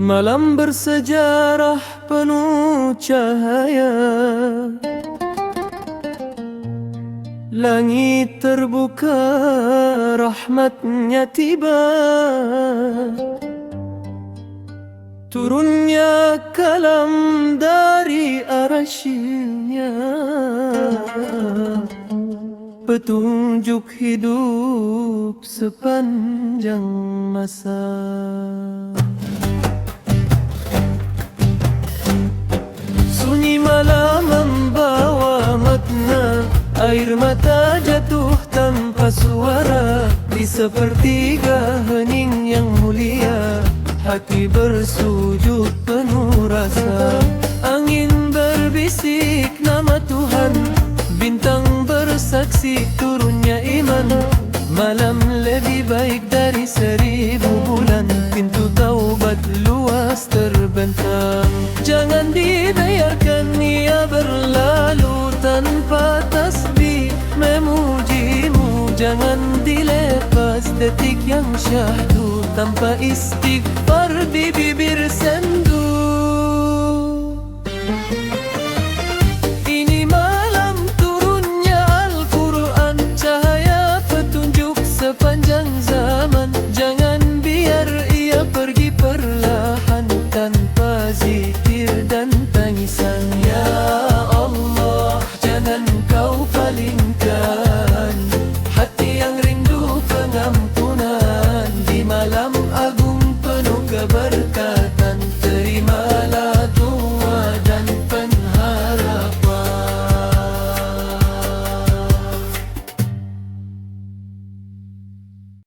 Malam bersejarah penuh cahaya, langit terbuka, rahmatnya tiba. Turunnya kalam dari arasy-Nya, petunjuk hidup sepanjang masa. Sunyi malam membawa makna, air mata jatuh tanpa suara. Di sepertiga hening yang mulia, hati bersujud penuh rasa. Angin berbisik nama Tuhan, bintang bersaksi turunnya iman. Malam lebih baik dari 1000 bulan, pintu taubat luas terbentang. Jangan dibiarkan ia berlalu tanpa tasbih memujimu. Jangan dilepas detik yang syahdu tanpa istighfar di bibir sendu.